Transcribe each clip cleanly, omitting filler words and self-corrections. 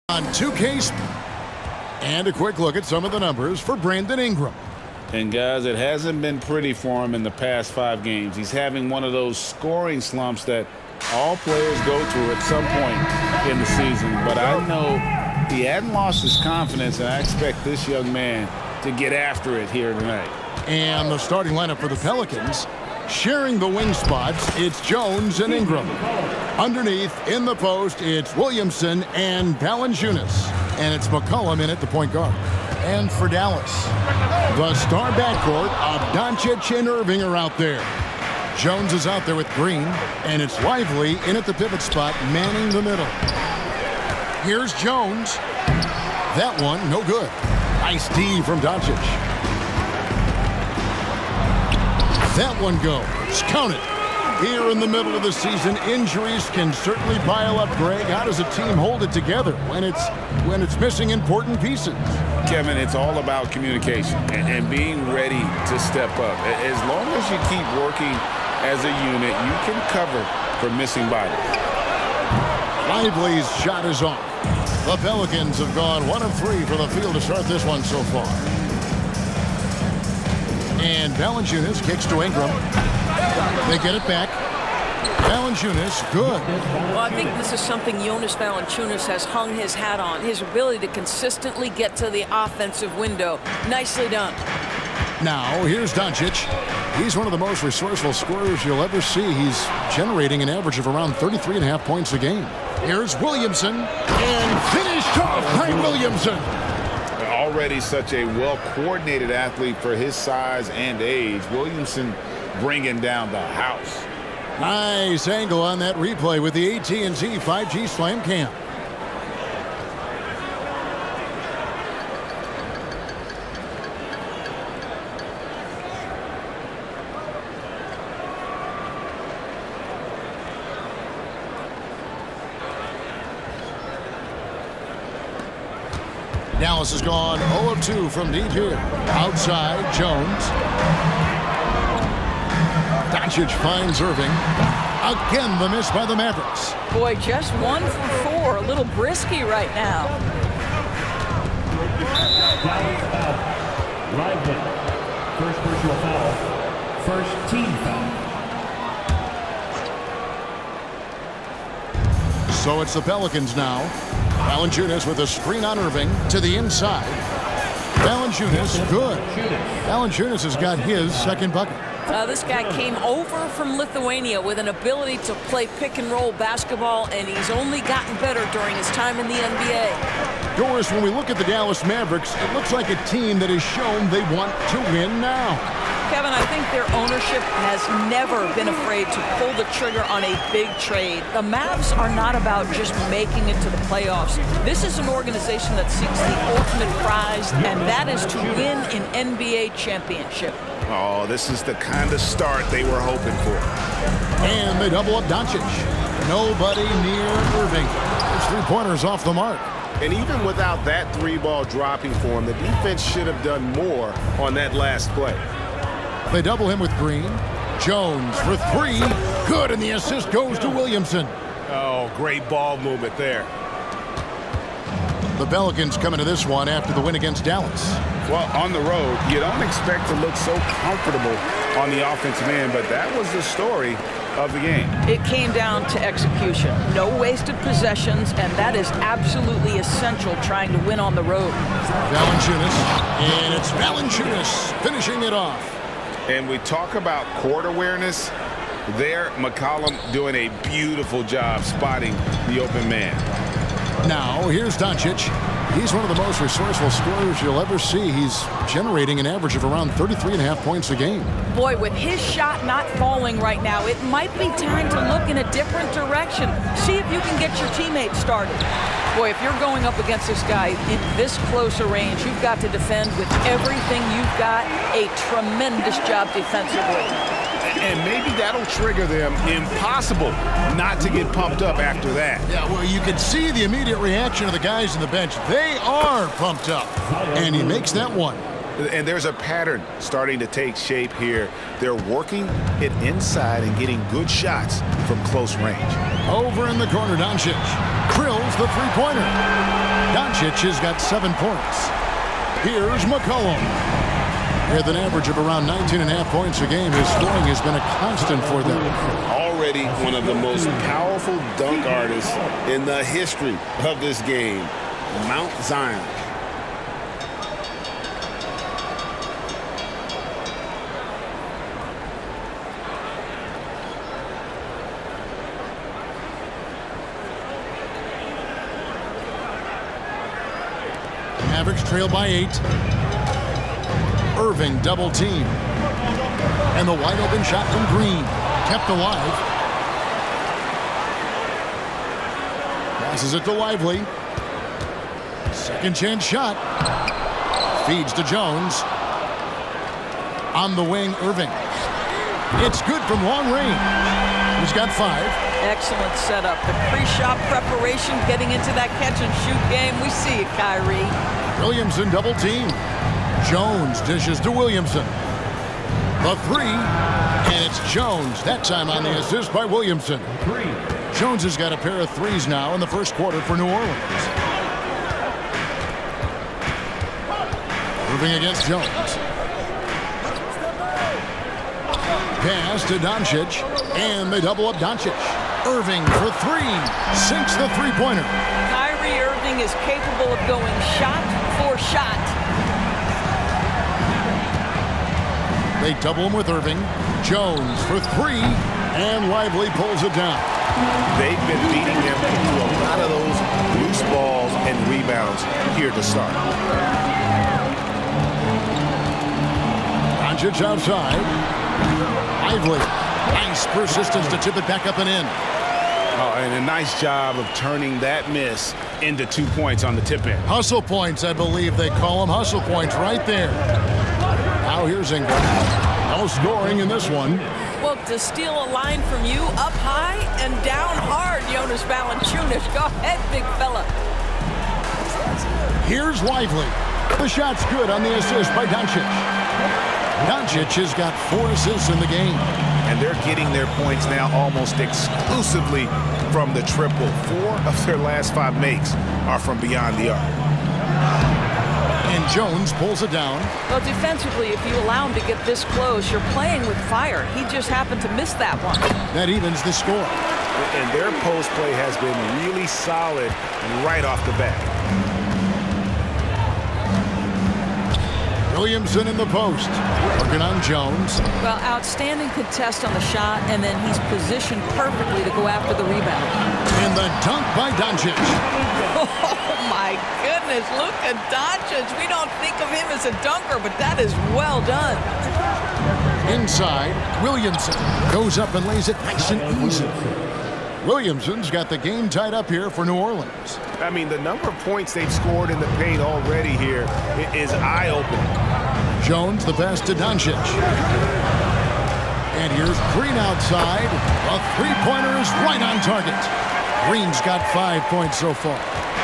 On 2K. And a quick look at some of the numbers for Brandon Ingram. And guys, it hasn't been pretty for him in the past 5 games. He's having one of those scoring slumps that all players go through at some point in the season. But I know he hadn't lost his confidence, and I expect this young man to get after it here tonight. And the starting lineup for the Pelicans, sharing the wing spots, it's Jones and Ingram. Underneath, in the post, it's Williamson and Valanciunas. And it's McCollum in at the point guard. And for Dallas, the star backcourt of Doncic and Irving are out there. Jones is out there with Green, and it's Lively in at the pivot spot, manning the middle. Here's Jones. That one, no good. Nice D from Doncic. That one goes. Count it. Here in the middle of the season, injuries can certainly pile up, Greg. How does a team hold it together when it's missing important pieces? Kevin, it's all about communication and being ready to step up. As long as you keep working as a unit, you can cover for missing bodies. Lively's shot is off. The Pelicans have gone 1 of 3 for the field to start this one so far. And Valanciunas kicks to Ingram. They get it back. Valanciunas, good. Well, I think this is something Jonas Valanciunas has hung his hat on, his ability to consistently get to the offensive window. Nicely done. Now, here's Doncic. He's one of the most resourceful scorers you'll ever see. He's generating an average of around 33.5 points a game. Here's Williamson, and finished off by Williamson. Already such a well-coordinated athlete for his size and age. Williamson bringing down the house. Nice angle on that replay with the AT&T 5G Slam Cam. Dallas has gone 0 of 2 from deep here. Outside, Jones. Doncic finds Irving. Again, the miss by the Mavericks. Boy, just 1 for 4. A little brisky right now. Lively. First personal foul. First team foul. So it's the Pelicans now. Valanciunas with a screen on Irving to the inside. Valanciunas, good. Valanciunas has got his second bucket. This guy came over from Lithuania with an ability to play pick-and-roll basketball, and he's only gotten better during his time in the NBA. Doris, when we look at the Dallas Mavericks, it looks like a team that has shown they want to win now. Kevin, I think their ownership has never been afraid to pull the trigger on a big trade. The Mavs are not about just making it to the playoffs. This is an organization that seeks the ultimate prize, and that is to win an NBA championship. Oh, this is the kind of start they were hoping for. And they double up Doncic. Nobody near Irving. His three-pointer's off the mark. And even without that 3-ball dropping for him, the defense should have done more on that last play. They double him with Green. Jones for 3. Good, and the assist goes to Williamson. Oh, great ball movement there. The Pelicans coming to this one after the win against Dallas. Well, on the road, you don't expect to look so comfortable on the offensive end, but that was the story of the game. It came down to execution. No wasted possessions, and that is absolutely essential trying to win on the road. Valanciunas, and it's Valanciunas finishing it off. And we talk about court awareness. There, McCollum doing a beautiful job spotting the open man. Now, here's Doncic. He's one of the most resourceful scorers you'll ever see. He's generating an average of around 33.5 points a game. Boy, with his shot not falling right now, it might be time to look in a different direction. See if you can get your teammates started. Boy, if you're going up against this guy in this close a range, you've got to defend with everything you've got. A tremendous job defensively. And maybe that'll trigger them. Impossible not to get pumped up after that. Yeah, well, you can see the immediate reaction of the guys on the bench. They are pumped up. And he makes that one. And there's a pattern starting to take shape here. They're working it inside and getting good shots from close range. Over in the corner, Doncic drills the three-pointer. Doncic has got 7 points. Here's McCollum. With an average of around 19.5 points a game, his scoring has been a constant for them. Already one of the most powerful dunk artists in the history of this game, Mount Zion. Mavericks trail by 8. Irving double team. And the wide open shot from Green. Kept alive. Passes it to Lively. Second chance shot. Feeds to Jones. On the wing, Irving. It's good from long range. He's got 5. Excellent setup. The pre-shot preparation, getting into that catch-and-shoot game. We see it, Kyrie. Williamson double team. Jones dishes to Williamson. The 3, and it's Jones. That time on the assist by Williamson. Jones has got a pair of 3s now in the first quarter for New Orleans. Moving against Jones. Pass to Doncic, and they double up Doncic. Irving for 3, sinks the three-pointer. Kyrie Irving is capable of going shot for shot. They double him with Irving. Jones for 3, and Lively pulls it down. They've been beating them to a lot of those loose balls and rebounds here to start. Doncic outside. Lively. Nice persistence to tip it back up and in. Oh, and a nice job of turning that miss into 2 points on the tip-in. Hustle points, I believe they call them. Hustle points right there. Now here's Ingram. No scoring in this one. Well, to steal a line from you, up high and down hard, Jonas Valanciunas. Go ahead, big fella. Here's Lively. The shot's good on the assist by Doncic. Doncic has got 4 assists in the game. And they're getting their points now almost exclusively from the triple. 4 of their last 5 makes are from beyond the arc. And Jones pulls it down. Well, defensively, if you allow him to get this close, you're playing with fire. He just happened to miss that one. That evens the score. And their post play has been really solid right off the bat. Williamson in the post. Working on Jones. Well, outstanding contest on the shot, and then he's positioned perfectly to go after the rebound. And the dunk by Doncic. Oh, my goodness. Look at Doncic. We don't think of him as a dunker, but that is well done. Inside, Williamson goes up and lays it nice and easy. Williamson's got the game tied up here for New Orleans. I mean, the number of points they've scored in the paint already here is eye-opening. Jones, the pass to Doncic. And here's Green outside. A three-pointer is right on target. Green's got 5 points so far.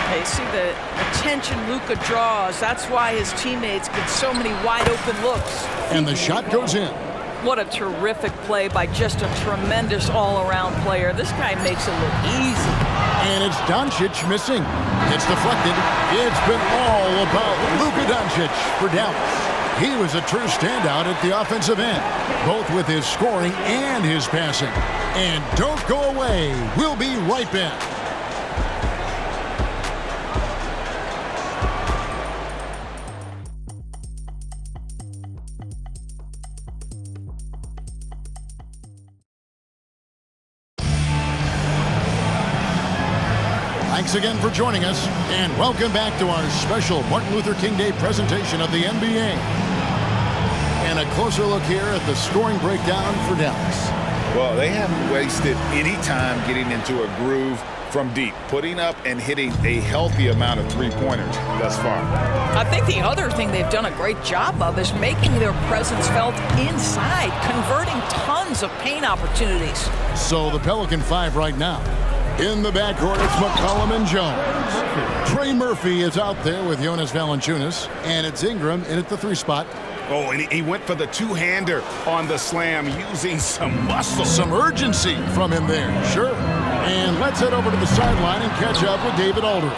Hey, see the attention Luka draws. That's why his teammates get so many wide-open looks. And the shot goes in. What a terrific play by just a tremendous all-around player. This guy makes it look easy. And it's Doncic missing. It's deflected. It's been all about Luka Doncic for Dallas. He was a true standout at the offensive end, both with his scoring and his passing. And don't go away. We'll be right back. Thanks again for joining us, and welcome back to our special Martin Luther King Day presentation of the NBA. And a closer look here at the scoring breakdown for Dallas. Well, they haven't wasted any time getting into a groove from deep, putting up and hitting a healthy amount of three-pointers thus far. I think the other thing they've done a great job of is making their presence felt inside, converting tons of paint opportunities. So the Pelican 5 right now. In the backcourt, it's McCollum and Jones. Trey Murphy is out there with Jonas Valanciunas, and it's Ingram in at the 3 spot. Oh, and he went for the two-hander on the slam, using some muscle. Some urgency from him there, sure. And let's head over to the sideline and catch up with David Aldridge.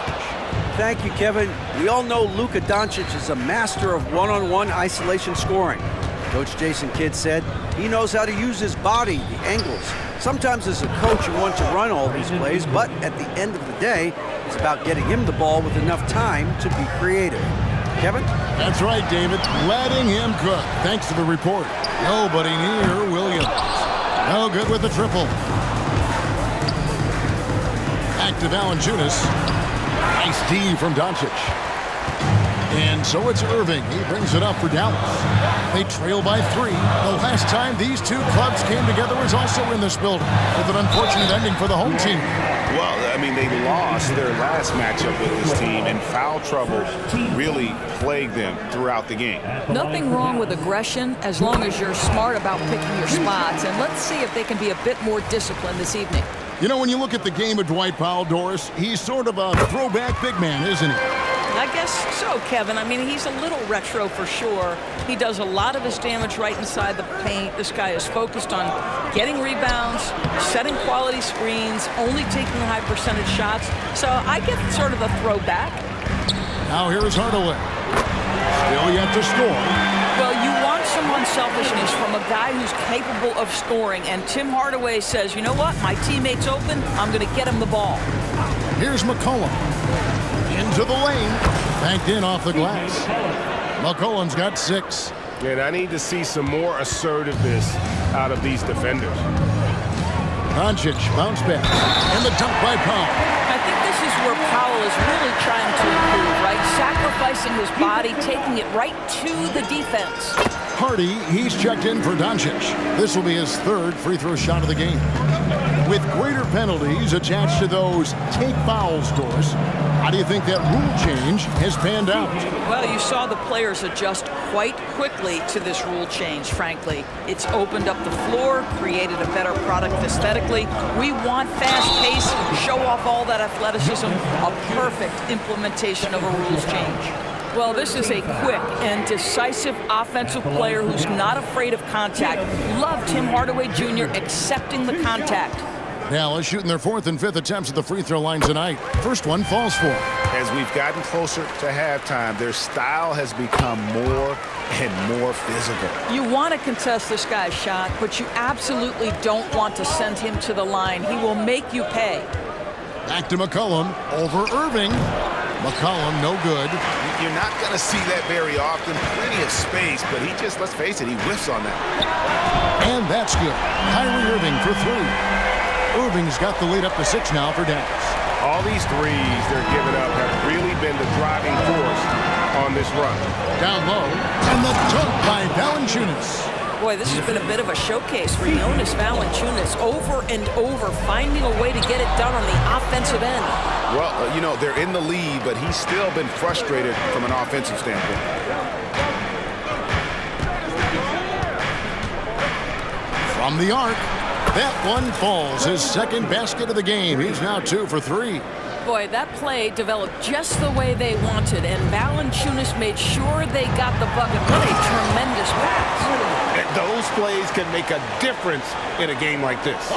Thank you, Kevin. We all know Luka Doncic is a master of one-on-one isolation scoring. Coach Jason Kidd said he knows how to use his body, the angles. Sometimes as a coach, you want to run all these plays, but at the end of the day, it's about getting him the ball with enough time to be creative. Kevin? That's right, David. Letting him cook. Thanks to the report. Nobody near Williams. No good with the triple. Back to Valanciunas. Nice D from Doncic. And so it's Irving. He brings it up for Dallas. They trail by 3. The last time these two clubs came together was also in this building, with an unfortunate ending for the home team. Well, I mean, they lost their last matchup with this team, and foul trouble really plagued them throughout the game. Nothing wrong with aggression as long as you're smart about picking your spots. And let's see if they can be a bit more disciplined this evening. You know, when you look at the game of Dwight Powell, Doris, he's sort of a throwback big man, isn't he? I guess so, Kevin. I mean, he's a little retro for sure. He does a lot of his damage right inside the paint. This guy is focused on getting rebounds, setting quality screens, only taking high percentage shots. So I get sort of a throwback. Now here is Hardaway. Still yet to score. Well, you want some unselfishness from a guy who's capable of scoring. And Tim Hardaway says, you know what? My teammate's open. I'm going to get him the ball. Here's McCollum. Into the lane. Banked in off the glass. McCollum's got 6. And I need to see some more assertiveness out of these defenders. Doncic bounce back. And the dunk by Powell. I think this is where Powell is really trying to improve, right? Sacrificing his body, taking it right to the defense. Hardy, he's checked in for Doncic. This will be his 3rd free throw shot of the game. With greater penalties attached to those take fouls, Doris, how do you think that rule change has panned out? Well, you saw the players adjust quite quickly to this rule change, frankly. It's opened up the floor, created a better product aesthetically. We want fast pace, show off all that athleticism, a perfect implementation of a rules change. Well, this is a quick and decisive offensive player who's not afraid of contact. Love Tim Hardaway Jr. accepting the contact. Dallas shooting their 4th and 5th attempts at the free throw line tonight. First one falls for. As we've gotten closer to halftime, their style has become more and more physical. You want to contest this guy's shot, but you absolutely don't want to send him to the line. He will make you pay. Back to McCollum over Irving. McCollum no good. You're not going to see that very often. Plenty of space, but he just, let's face it, he whiffs on that. And that's good. Kyrie Irving for 3. Irving's got the lead up to 6 now for Dallas. All these threes they're giving up have really been the driving force on this run. Down low, and the dunk by Valanciunas. Boy, this has been a bit of a showcase for Jonas Valanciunas, over and over, finding a way to get it done on the offensive end. Well, you know, they're in the lead, but he's still been frustrated from an offensive standpoint. From the arc, that one falls. His 2nd basket of the game. He's now 2 for 3. Boy, that play developed just the way they wanted, and Valanciunas made sure they got the bucket. What a tremendous pass. Those plays can make a difference in a game like this.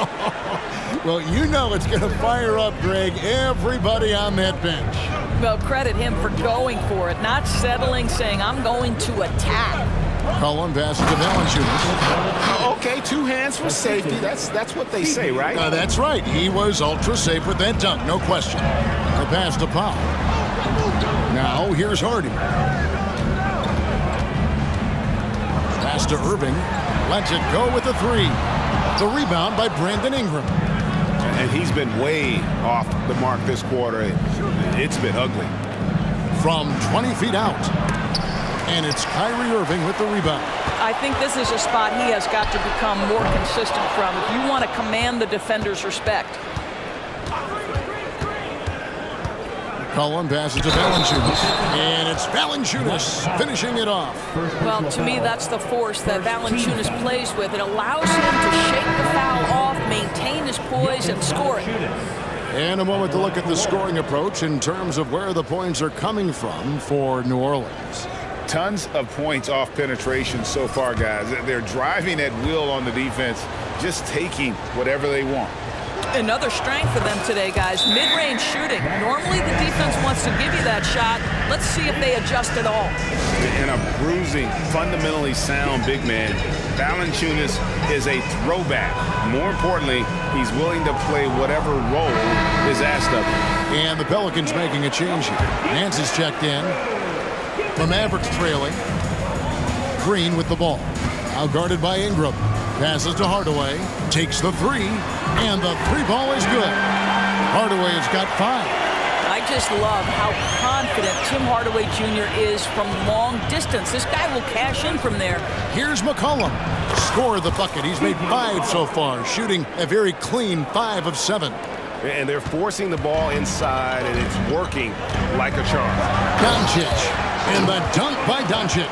Well, you know it's going to fire up, Greg, everybody on that bench. Well, credit him for going for it, not settling, saying, I'm going to attack. Cullen passes to Valanciunas. Okay, 2 hands for safety. That's what they say, right? That's right. He was ultra safe with that dunk, no question. The pass to Powell. Now here's Hardy. Pass to Irving. Lets it go with the 3. The rebound by Brandon Ingram. And he's been way off the mark this quarter. It's been ugly. From 20 feet out. And it's Kyrie Irving with the rebound. I think this is a spot he has got to become more consistent from if you want to command the defender's respect. Cullen passes to Valanciunas. And it's Valanciunas finishing it off. Well, to me, that's the force that Valanciunas plays with. It allows him to shake the foul off, maintain his poise, and score it. And a moment to look at the scoring approach in terms of where the points are coming from for New Orleans. Tons of points off penetration so far, guys. They're driving at will on the defense, just taking whatever they want. Another strength for them today, guys. Mid-range shooting. Normally the defense wants to give you that shot. Let's see if they adjust at all. And a bruising, fundamentally sound big man, Valanciunas is a throwback. More importantly, he's willing to play whatever role is asked of him. And the Pelicans making a change here. Nance is checked in. The Mavericks trailing. Green with the ball. Now guarded by Ingram. Passes to Hardaway. Takes the three. And the three ball is good. Hardaway has got 5. I just love how confident Tim Hardaway Jr. is from long distance. This guy will cash in from there. Here's McCollum. Score the bucket. He's made 5 so far, shooting a very clean 5 of 7. And they're forcing the ball inside, and it's working like a charm. Doncic. And the dunk by Doncic.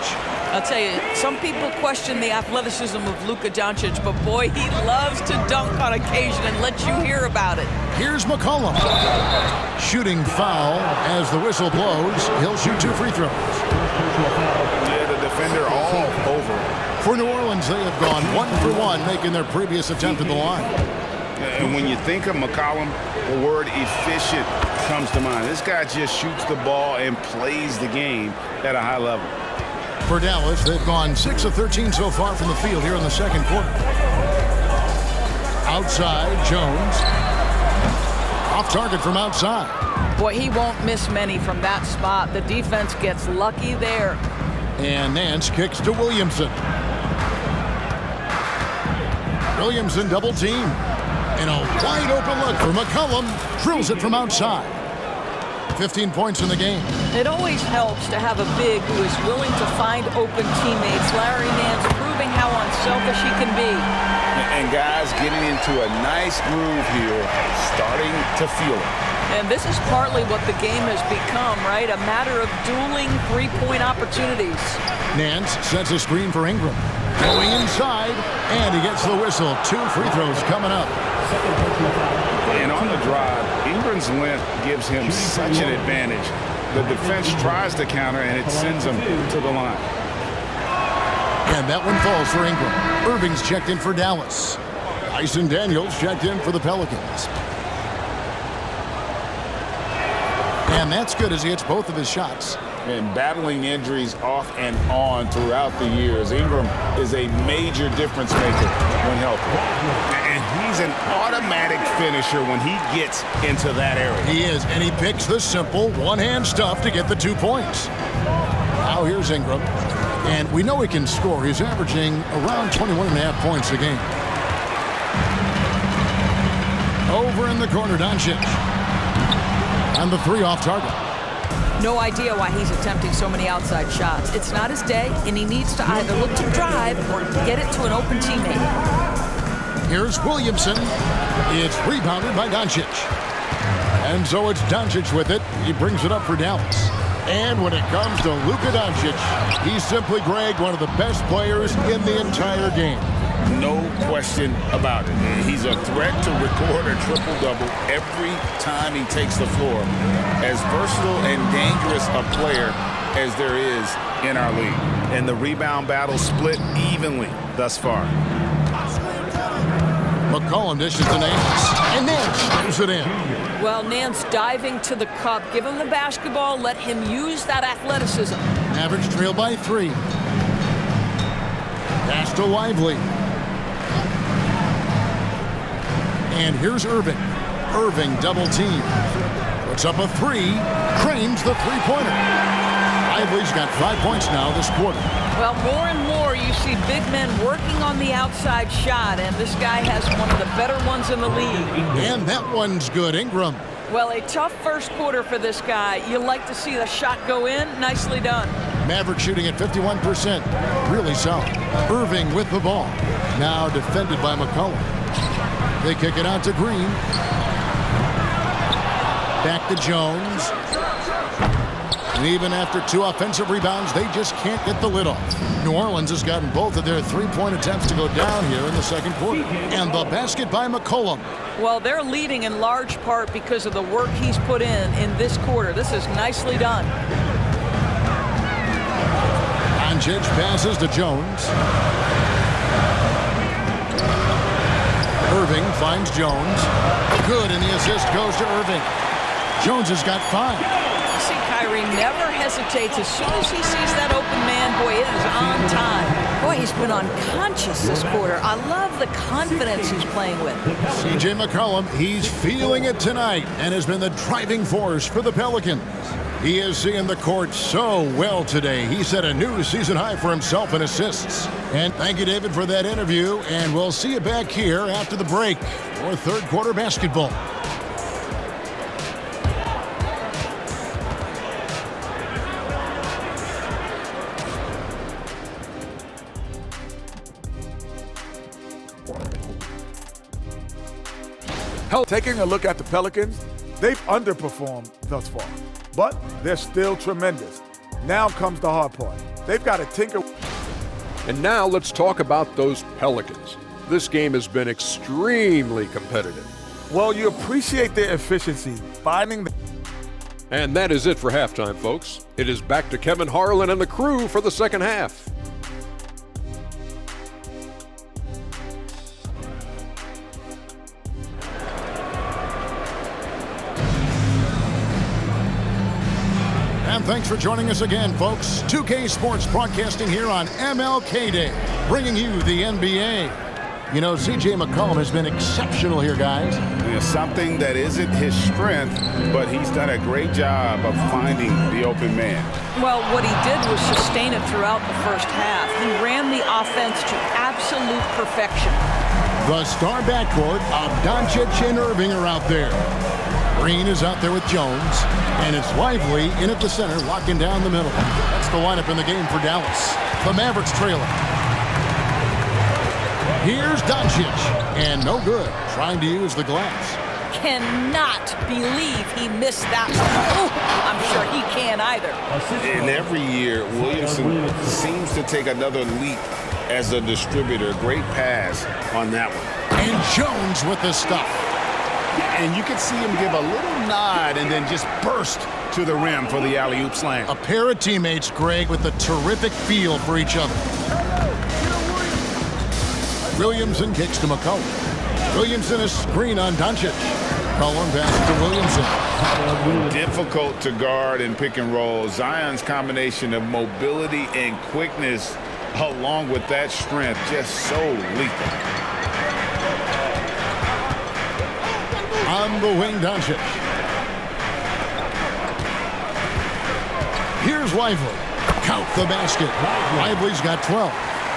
I'll tell you, some people question the athleticism of Luka Doncic, but boy, he loves to dunk on occasion and let you hear about it. Here's McCollum. Shooting foul as the whistle blows. He'll shoot 2 free throws. Yeah, the defender all over. For New Orleans, they have gone 1 for 1, making their previous attempt at the line. And when you think of McCollum, the word efficient comes to mind. This guy just shoots the ball and plays the game at a high level. For Dallas, they've gone 6 of 13 so far from the field here in the second quarter. Outside, Jones. Off target from outside. Boy, he won't miss many from that spot. The defense gets lucky there. And Nance kicks to Williamson. Williamson double team. And a wide open look for McCollum. Drills it from outside. 15 points in the game. It always helps to have a big who is willing to find open teammates. Larry Nance proving how unselfish he can be. And guys getting into a nice groove here, starting to feel it. And this is partly what the game has become, right? A matter of dueling three-point opportunities. Nance sets a screen for Ingram. Going inside, and he gets the whistle. 2 free throws coming up. And on the drive, Ingram's length gives him such an advantage. The defense tries to counter, and it sends him to the line. And that one falls for Ingram. Irving's checked in for Dallas. Dyson Daniels checked in for the Pelicans. And that's good as he hits both of his shots. And battling injuries off and on throughout the years, Ingram is a major difference maker when healthy. And he's an automatic finisher when he gets into that area. He is, and he picks the simple one-hand stuff to get the 2 points. Now here's Ingram. And we know he can score. He's averaging around 21.5 points a game. Over in the corner, Doncic. And the 3 off target. No idea why he's attempting so many outside shots. It's not his day, and he needs to either look to drive or get it to an open teammate. Here's Williamson. It's rebounded by Doncic. And so it's Doncic with it. He brings it up for Dallas. And when it comes to Luka Doncic, he's simply, Greg, one of the best players in the entire game. No question about it. He's a threat to record a triple-double every time he takes the floor. As versatile and dangerous a player as there is in our league. And the rebound battle split evenly thus far. McCollum dishes to Nance. And Nance moves it in. Well, Nance diving to the cup. Give him the basketball. Let him use that athleticism. Mavericks trail by 3. Pass to Lively. And here's Irving. Irving double team. Puts up a 3. Cranes the three-pointer. Lively's got 5 points now this quarter. Well, more and more you see big men working on the outside shot, and this guy has one of the better ones in the league. And that one's good. Ingram. Well, a tough first quarter for this guy. You like to see the shot go in. Nicely done. Maverick shooting at 51%. Really solid. Irving with the ball. Now defended by McCollum. They kick it out to Green. Back to Jones. And even after 2 offensive rebounds, they just can't get the lid off. New Orleans has gotten both of their 3-point attempts to go down here in the second quarter. And the basket by McCollum. Well, they're leading in large part because of the work he's put in this quarter. This is nicely done. Doncic passes to Jones. Irving finds Jones. Good, and the assist goes to Irving. Jones has got 5. See, Kyrie never hesitates. As soon as he sees that open man, boy, it is on time. Boy, he's been unconscious this quarter. I love the confidence he's playing with. C.J. McCollum, he's feeling it tonight and has been the driving force for the Pelicans. He is seeing the court so well today. He set a new season high for himself in assists. And thank you, David, for that interview. And we'll see you back here after the break for third quarter basketball. Taking a look at the Pelicans, they've underperformed thus far, but they're still tremendous. Now comes the hard part. They've got to tinker. And now let's talk about those Pelicans. This game has been extremely competitive. Well, you appreciate their efficiency, finding the... And that is it for halftime, folks. It is back to Kevin Harlan and the crew for the second half. And thanks for joining us again, folks. 2K Sports broadcasting here on MLK Day, bringing you the NBA. You know, C.J. McCollum has been exceptional here, guys. It's something that isn't his strength, but he's done a great job of finding the open man. Well, what he did was sustain it throughout the first half. He ran the offense to absolute perfection. The star backcourt of Doncic and Irving are out there. Green is out there with Jones, and it's Lively in at the center, locking down the middle. That's the lineup in the game for Dallas. The Mavericks trailing. Here's Doncic, and no good, trying to use the glass. Cannot believe he missed that one. I'm sure he can't either. And every year, Williamson seems to take another leap as a distributor. Great pass on that one. And Jones with the stuff. And you can see him give a little nod and then just burst to the rim for the alley-oop slam. A pair of teammates, Greg, with a terrific feel for each other. Williamson kicks to McCollum. Williamson is screen on Doncic. McCollum passes to Williamson. Difficult to guard and pick and roll. Zion's combination of mobility and quickness along with that strength just so lethal. On the wing, Doncic. Here's Lively. Count the basket. Lively's got 12.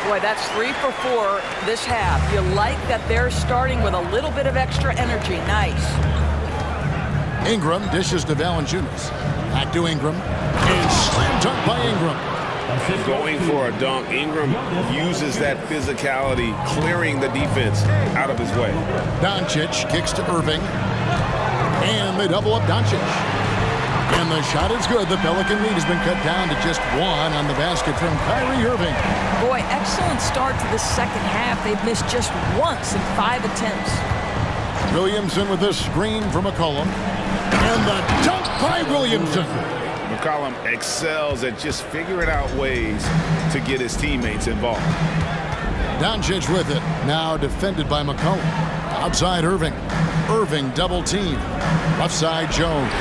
Boy, that's 3 for 4 this half. You like that they're starting with a little bit of extra energy. Nice. Ingram dishes to Valanciunas. Back to Ingram. And slam dunk by Ingram. Going for a dunk. Ingram uses that physicality, clearing the defense out of his way. Doncic kicks to Irving. And they double up Doncic. And the shot is good. The Pelican lead has been cut down to just 1 on the basket from Kyrie Irving. Boy, excellent start to the second half. They've missed just once in 5 attempts. Williamson with a screen from McCollum. And the dunk by Williamson. McCollum excels at just figuring out ways to get his teammates involved. Doncic with it. Now defended by McCollum. Outside Irving. Irving double team. Left side Jones.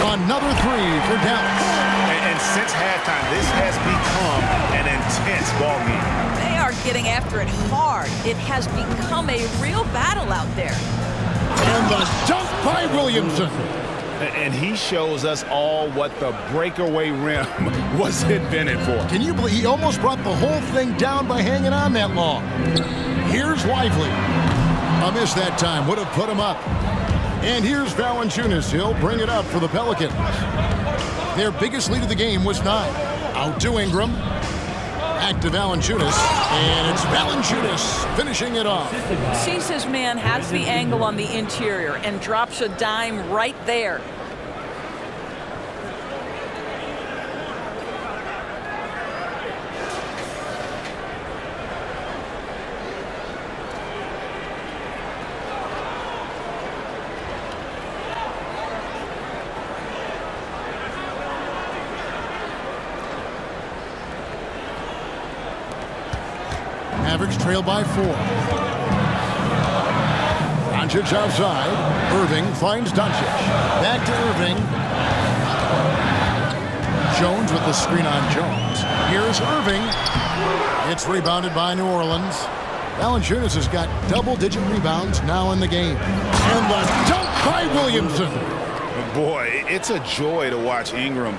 Another 3 for Dallas. And since halftime, this has become an intense ball game. They are getting after it hard. It has become a real battle out there. And the dunk by Williamson. And he shows us all what the breakaway rim was invented for. Can you believe he almost brought the whole thing down by hanging on that long? Here's Lively. A miss that time. Would have put him up. And here's Valanciunas. He'll bring it up for the Pelicans. Their biggest lead of the game was 9. Out to Ingram. Back to Valanciunas. And it's Valanciunas finishing it off. Sees his man, has the angle on the interior, and drops a dime right there. Mavericks trail by 4. Doncic outside. Irving finds Doncic. Back to Irving. Jones with the screen on Jones. Here's Irving. It's rebounded by New Orleans. Valanciunas has got double-digit rebounds now in the game. And the dunk by Williamson. Boy, it's a joy to watch Ingram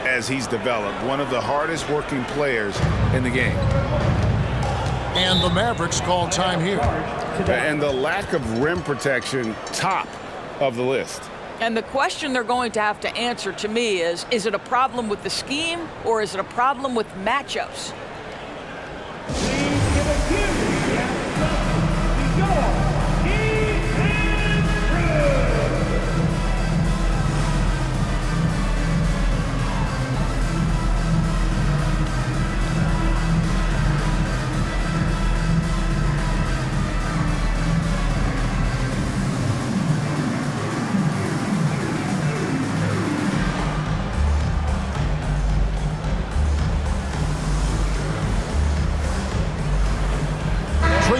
as he's developed. One of the hardest working players in the game. And the Mavericks call time here. And the lack of rim protection, top of the list. And the question they're going to have to answer to me is it a problem with the scheme or is it a problem with matchups?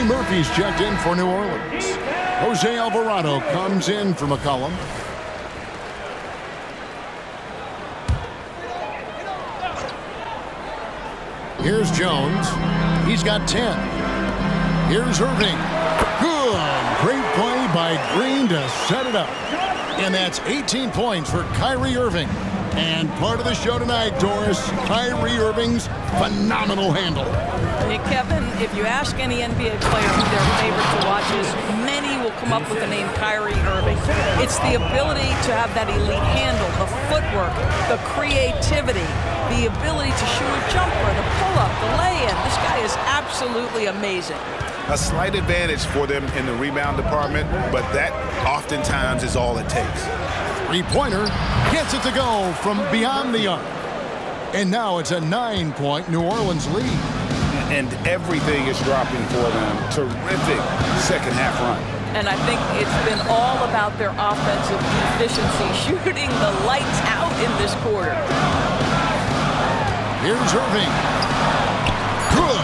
Murphy's checked in for New Orleans. Jose Alvarado comes in for McCollum. Here's Jones. He's got 10. Here's Irving. Good. Great play by Green to set it up. And that's 18 points for Kyrie Irving. And part of the show tonight, Doris, Kyrie Irving's phenomenal handle. Hey, Kevin, if you ask any NBA player who their favorite to watch is, many will come up with the name Kyrie Irving. It's the ability to have that elite handle, the footwork, the creativity, the ability to shoot a jumper, the pull-up, the lay-in. This guy is absolutely amazing. A slight advantage for them in the rebound department, but that oftentimes is all it takes. Three-pointer gets it to go from beyond the arc. And now it's a 9-point New Orleans lead. And everything is dropping for them. Terrific second half run. And I think it's been all about their offensive efficiency, shooting the lights out in this quarter. Here's Irving. Good.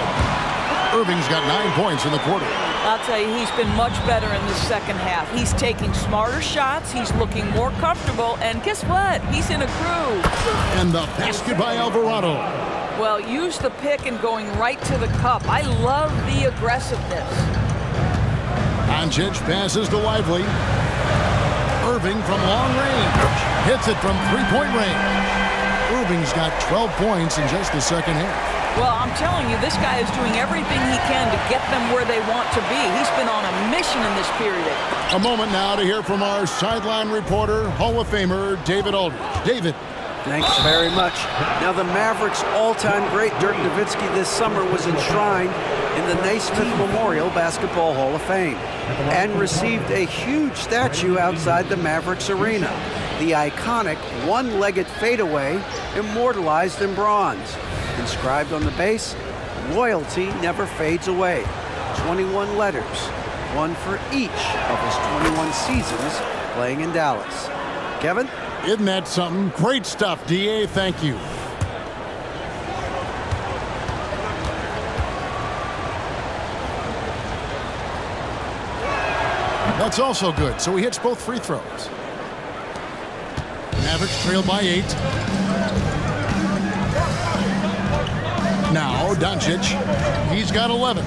Irving's got 9 points in the quarter. I'll tell you, he's been much better in the second half. He's taking smarter shots. He's looking more comfortable. And guess what? He's in a groove. And the basket by Alvarado. Well, use the pick and going right to the cup. I love the aggressiveness. Doncic passes to Lively. Irving from long range. Hits it from three-point range. Irving's got 12 points in just the second half. Well, I'm telling you, this guy is doing everything he can to get them where they want to be. He's been on a mission in this period. A moment now to hear from our sideline reporter, Hall of Famer David Aldridge. David. Thanks very much. Now, the Mavericks' all-time great Dirk Nowitzki this summer was enshrined in the Naismith Memorial Basketball Hall of Fame and received a huge statue outside the Mavericks arena. The iconic one-legged fadeaway immortalized in bronze. Inscribed on the base, loyalty never fades away. 21 letters, one for each of his 21 seasons playing in Dallas. Kevin? Isn't that something? Great stuff, D.A. Thank you. That's also good, so he hits both free throws. Mavericks trail by 8. Now, Doncic, he's got 11.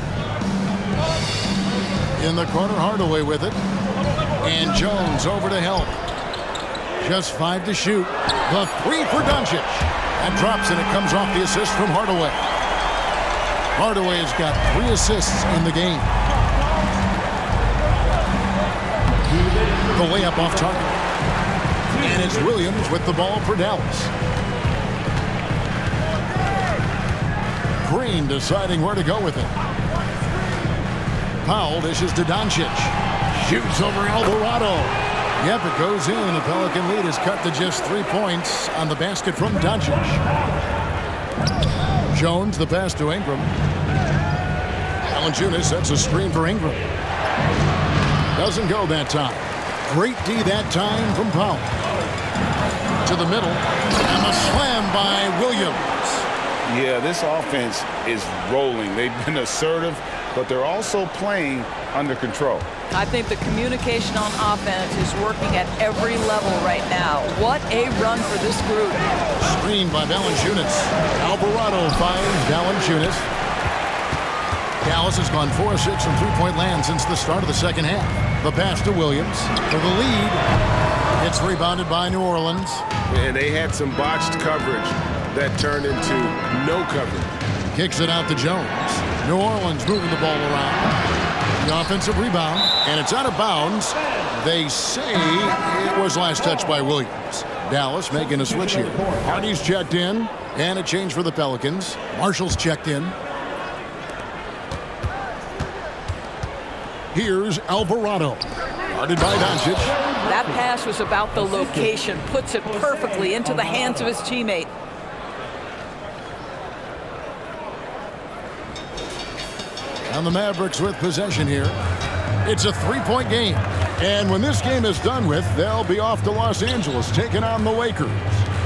In the corner, Hardaway with it. And Jones over to help. Just 5 to shoot. The 3 for Doncic. That drops and it comes off the assist from Hardaway. Hardaway has got 3 assists in the game. The layup off target. And it's Williams with the ball for Dallas. Green deciding where to go with it. Powell dishes to Doncic. Shoots over Alvarado. Yep, it goes in. The Pelican lead is cut to just 3 points on the basket from Doncic. Jones, the pass to Ingram. Valanciunas sets a screen for Ingram. Doesn't go that time. Great D that time from Powell. To the middle. And a slam by Williams. Yeah, this offense is rolling. They've been assertive, but they're also playing under control. I think the communication on offense is working at every level right now. What a run for this group. Screen by Valanciunas. Alvarado finds Valanciunas. Dallas has gone 4 of 6 from three-point land since the start of the second half. The pass to Williams for the lead. It's rebounded by New Orleans. And they had some botched coverage that turned into no coverage. Kicks it out to Jones. New Orleans moving the ball around. The offensive rebound, and it's out of bounds. They say it was last touched by Williams. Dallas making a switch here. Hardy's checked in, and a change for the Pelicans. Marshall's checked in. Here's Alvarado. Guarded by Doncic. That pass was about the location. Puts it perfectly into the hands of his teammate. And the Mavericks with possession here. It's a three-point game. And when this game is done with, they'll be off to Los Angeles, taking on the Lakers.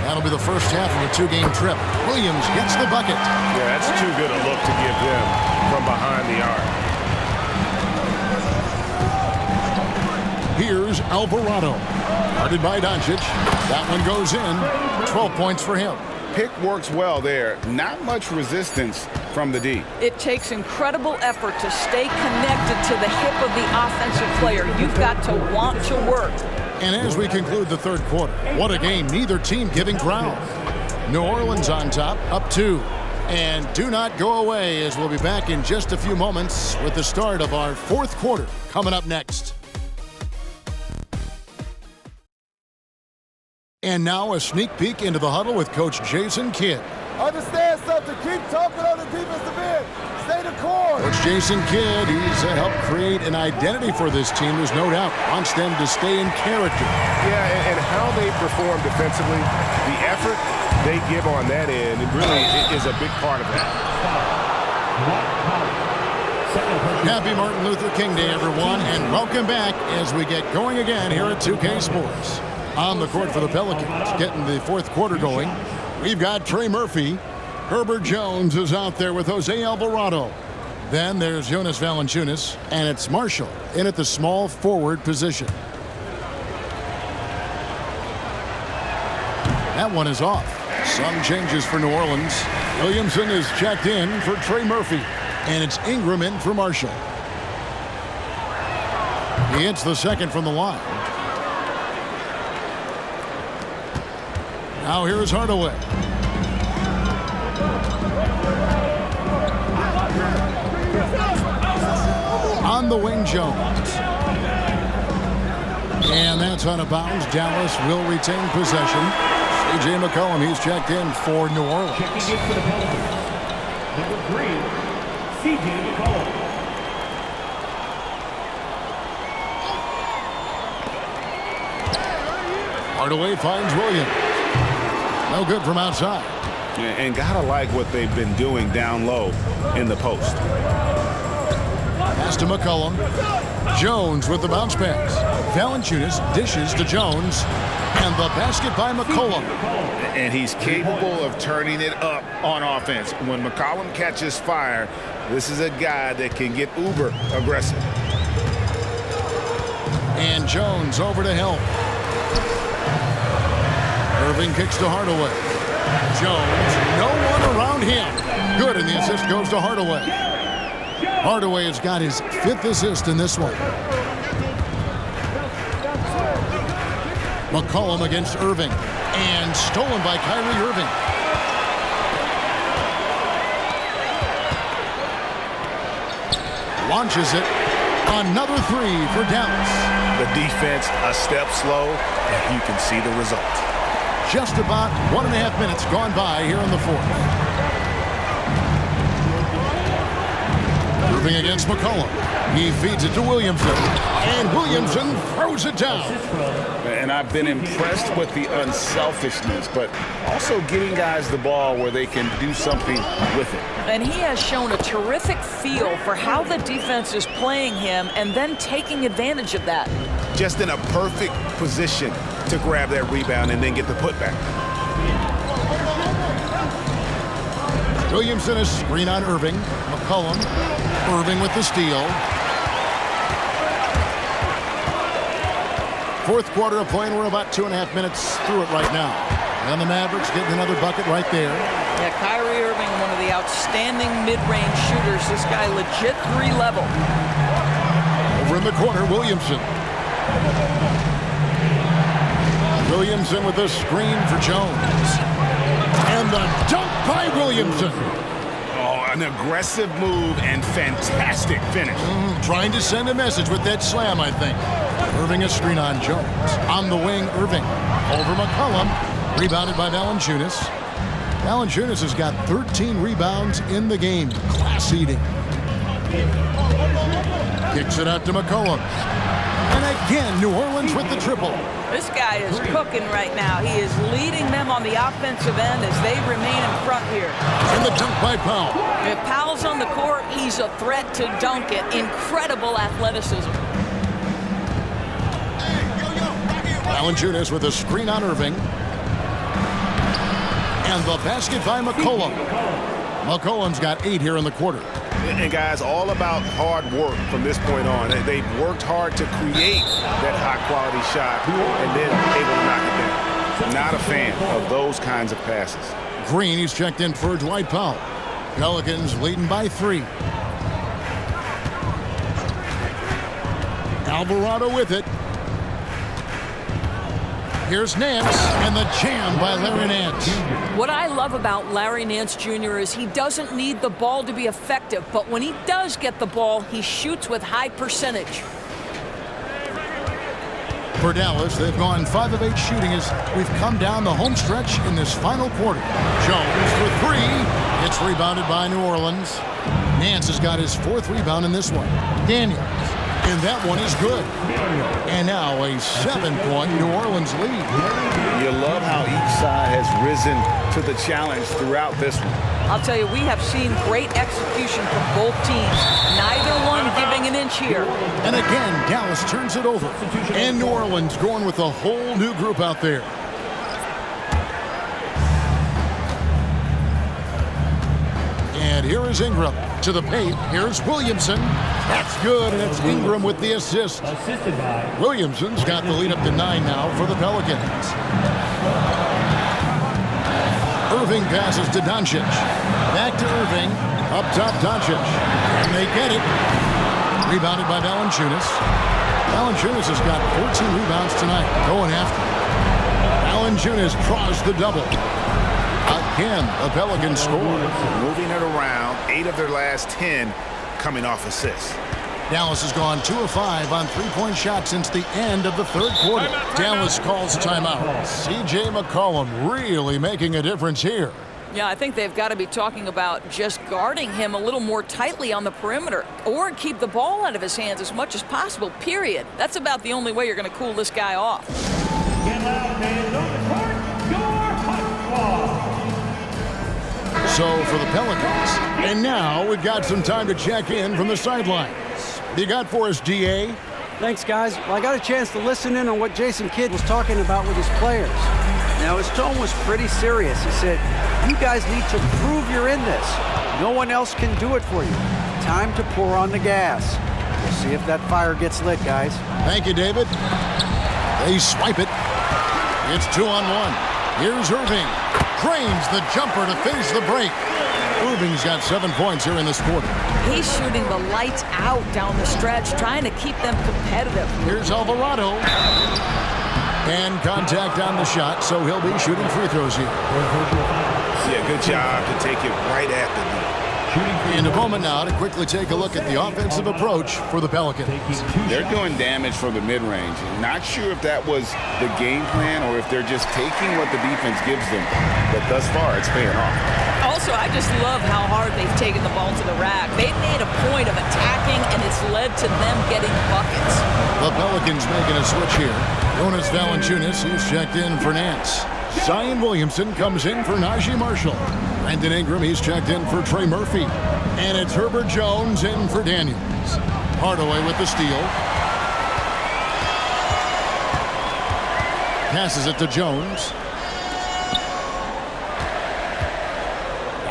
That'll be the first half of a two-game trip. Williams gets the bucket. Yeah, that's too good a look to give them from behind the arc. Here's Alvarado. Guarded by Doncic. That one goes in. 12 points for him. Pick works well there. Not much resistance from the D. It takes incredible effort to stay connected to the hip of the offensive player. You've got to want to work. And as we conclude the third quarter, what a game, neither team giving ground. New Orleans on top, up 2. And do not go away, as we'll be back in just a few moments with the start of our fourth quarter coming up next. And now a sneak peek into the huddle with Coach Jason Kidd. Understand something. Keep talking on the defensive end. Stay the course. Coach Jason Kidd, he's helped create an identity for this team. There's no doubt. Wants them to stay in character. Yeah, and how they perform defensively, the effort they give on that end, it really is a big part of that. Happy Martin Luther King Day, everyone, and welcome back as we get going again here at 2K Sports. On the court for the Pelicans, getting the fourth quarter going. We've got Trey Murphy. Herbert Jones is out there with Jose Alvarado. Then there's Jonas Valanciunas, and it's Marshall in at the small forward position. That one is off. Some changes for New Orleans. Williamson is checked in for Trey Murphy, and it's Ingram in for Marshall. He hits the second from the line. Now here's Hardaway. On the wing, Jones. And that's out of bounds. Dallas will retain possession. C.J. McCollum, he's checked in for New Orleans. Checking in for the Pelicans. Number 3, C.J. McCollum. Hardaway finds Williams. No good from outside. And gotta like what they've been doing down low in the post. Pass to McCollum. Jones with the bounce pass. Valanciunas dishes to Jones. And the basket by McCollum. And he's capable of turning it up on offense. When McCollum catches fire, this is a guy that can get uber aggressive. And Jones over to help. Irving kicks to Hardaway. Jones, no one around him. Good, and the assist goes to Hardaway. Hardaway has got his 5th assist in this one. McCollum against Irving. And stolen by Kyrie Irving. Launches it. Another 3 for Dallas. The defense a step slow, and you can see the result. Just about 1.5 minutes gone by here in the fourth. Irving against McCollum. He feeds it to Williamson. And Williamson throws it down. And I've been impressed with the unselfishness, but also getting guys the ball where they can do something with it. And he has shown a terrific feel for how the defense is playing him and then taking advantage of that. Just in a perfect position to grab that rebound and then get the putback. Williamson is screen on Irving. McCollum. Irving with the steal. Fourth quarter of play, and we're about 2.5 minutes through it right now. And the Mavericks getting another bucket right there. Yeah, Kyrie Irving, one of the outstanding mid-range shooters. This guy legit 3-level. Over in the corner, Williamson. Williamson with a screen for Jones. And the dunk by Williamson. Oh, an aggressive move and fantastic finish. Trying to send a message with that slam, I think. Irving a screen on Jones. On the wing, Irving. Over McCollum. Rebounded by Valanciunas. Valanciunas has got 13 rebounds in the game. Class eating. Kicks it out to McCollum. And again, New Orleans with the triple. This guy is cooking right now. He is leading them on the offensive end as they remain in front here. And the dunk by Powell. If Powell's on the court, he's a threat to dunk it. Incredible athleticism. Valanciunas with a screen on Irving. And the basket by McCollum. McCollum's got 8 here in the quarter. And guys, all about hard work from this point on. They've worked hard to create that high-quality shot and then able to knock it down. Not a fan of those kinds of passes. Green, he's checked in for Dwight Powell. Pelicans leading by 3. Alvarado with it. Here's Nance, and the jam by Larry Nance. What I love about Larry Nance Jr. is he doesn't need the ball to be effective, but when he does get the ball, he shoots with high percentage. For Dallas, they've gone 5 of 8 shooting as we've come down the home stretch in this final quarter. Jones for 3. It's rebounded by New Orleans. Nance has got his 4th rebound in this one. Daniels. And that one is good. And now a 7-point New Orleans lead. You love how each side has risen to the challenge throughout this one. I'll tell you, we have seen great execution from both teams. Neither one giving an inch here. And again, Dallas turns it over. And New Orleans going with a whole new group out there. And here is Ingram to the paint. Here's Williamson. That's good, and it's Ingram with the assist. Assisted by Williamson's got the lead up to 9 now for the Pelicans. Irving passes to Doncic. Back to Irving. Up top, Doncic. And they get it. Rebounded by Valanciunas. Valanciunas has got 14 rebounds tonight. Going after it. Valanciunas draws the double. Again, the Pelicans score. Moving it around, 8 of their last 10 coming off assists. Dallas has gone 2 of 5 on 3-point shots since the end of the 3rd quarter. Dallas calls timeout. C.J. McCollum really making a difference here. Yeah, I think they've got to be talking about just guarding him a little more tightly on the perimeter or keep the ball out of his hands as much as possible, period. That's about the only way you're going to cool this guy off. Get loud, man. On the court, your hot squad. So for the Pelicans. And now we've got some time to check in from the sidelines. You got for us, DA? Thanks, guys. Well, I got a chance to listen in on what Jason Kidd was talking about with his players. Now, his tone was pretty serious. He said, you guys need to prove you're in this. No one else can do it for you. Time to pour on the gas. We'll see if that fire gets lit, guys. Thank you, David. They swipe it. It's 2-on-1. Here's Irving. Cranes the jumper to finish the break. Irving's got 7 points here in this quarter. He's shooting the lights out down the stretch, trying to keep them competitive. Here's Alvarado. And contact on the shot, so he'll be shooting free throws here. Yeah, good job to take it right at the net. In a moment now to quickly take a look at the offensive approach for the Pelicans. They're doing damage from the mid-range. Not sure if that was the game plan or if they're just taking what the defense gives them. But thus far, it's paying off. Also, I just love how hard they've taken the ball to the rack. They've made a point of attacking, and it's led to them getting buckets. The Pelicans making a switch here. Jonas Valanciunas, he's checked in for Nance. Zion Williamson comes in for Najee Marshall. Brandon Ingram, he's checked in for Trey Murphy. And it's Herbert Jones in for Daniels. Hardaway with the steal. Passes it to Jones.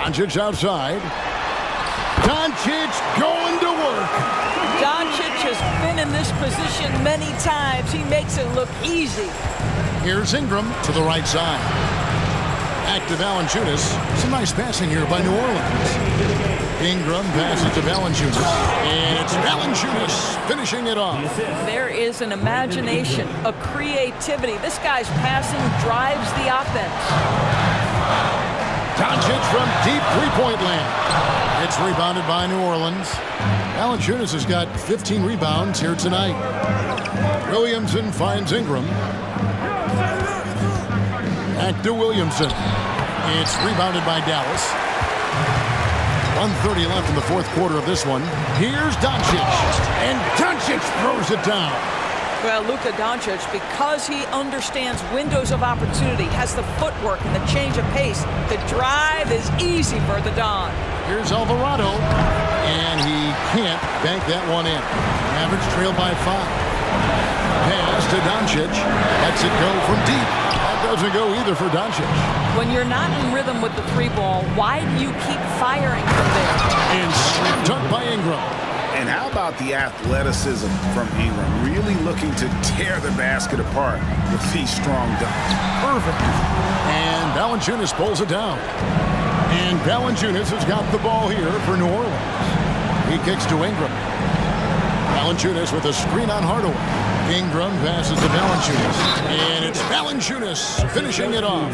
Doncic outside. Doncic going to work. Doncic has been in this position many times. He makes it look easy. Here's Ingram to the right side. Back to Valanciunas. Some nice passing here by New Orleans. Ingram passes to Valanciunas. And it's Valanciunas finishing it off. There is an imagination, a creativity. This guy's passing drives the offense. Doncic from deep three-point land. It's rebounded by New Orleans. Valanciunas has got 15 rebounds here tonight. Williamson finds Ingram. Back to Williamson. It's rebounded by Dallas. 1:30 left in the fourth quarter of this one. Here's Doncic. And Doncic throws it down. Well, Luka Doncic, because he understands windows of opportunity, has the footwork and the change of pace. The drive is easy for the Don. Here's Alvarado. And he can't bank that one in. Mavericks trail by 5. Pass to Doncic. Lets it go from deep. Doesn't go either for Doncic. When you're not in rhythm with the three ball, why do you keep firing from there? And slam dunk by Ingram. And how about the athleticism from Ingram? Really looking to tear the basket apart with these strong dunks. Perfect. And Valanciunas pulls it down. And Valanciunas has got the ball here for New Orleans. He kicks to Ingram. Valanciunas with a screen on Hardaway. Ingram passes to Valanciunas. And it's Valanciunas finishing it off.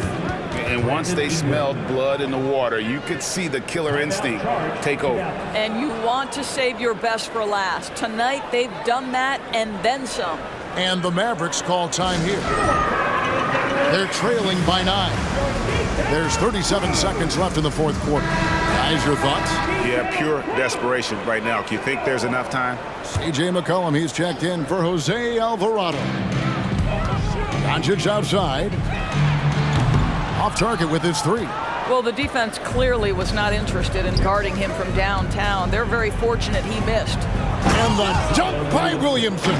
And once they smelled blood in the water, you could see the killer instinct take over. And you want to save your best for last. Tonight, they've done that and then some. And the Mavericks call time here. They're trailing by 9. There's 37 seconds left in the fourth quarter. Guys, your thoughts? Yeah, pure desperation right now. Do you think there's enough time? C.J. McCollum, he's checked in for Jose Alvarado. Doncic outside. Off target with his 3. Well, the defense clearly was not interested in guarding him from downtown. They're very fortunate he missed. And the dunk by Williamson.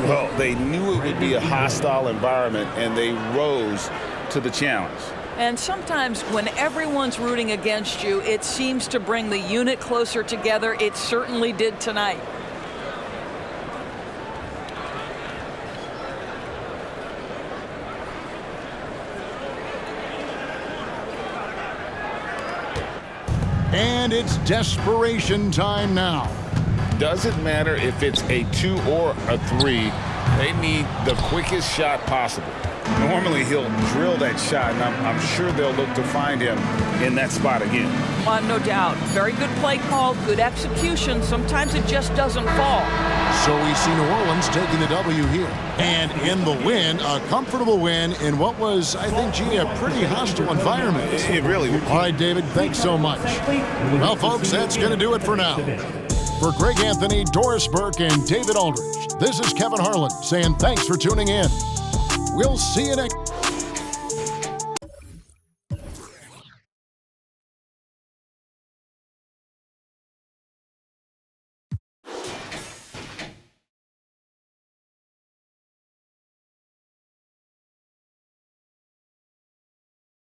Well, they knew it would be a hostile environment, and they rose to the challenge. And sometimes when everyone's rooting against you, it seems to bring the unit closer together. It certainly did tonight. And it's desperation time now. Doesn't matter if it's a 2 or a 3. They need the quickest shot possible. Normally he'll drill that shot, and I'm sure they'll look to find him in that spot again. No doubt. Very good play call, good execution. Sometimes it just doesn't fall. So we see New Orleans taking the W here. And in the win, a comfortable win in what was, I think, G, a pretty hostile environment. It really was. All right, David, thanks so much. Well, folks, that's going to do it for now. For Greg Anthony, Doris Burke, and David Aldridge, this is Kevin Harlan saying thanks for tuning in. We'll see you next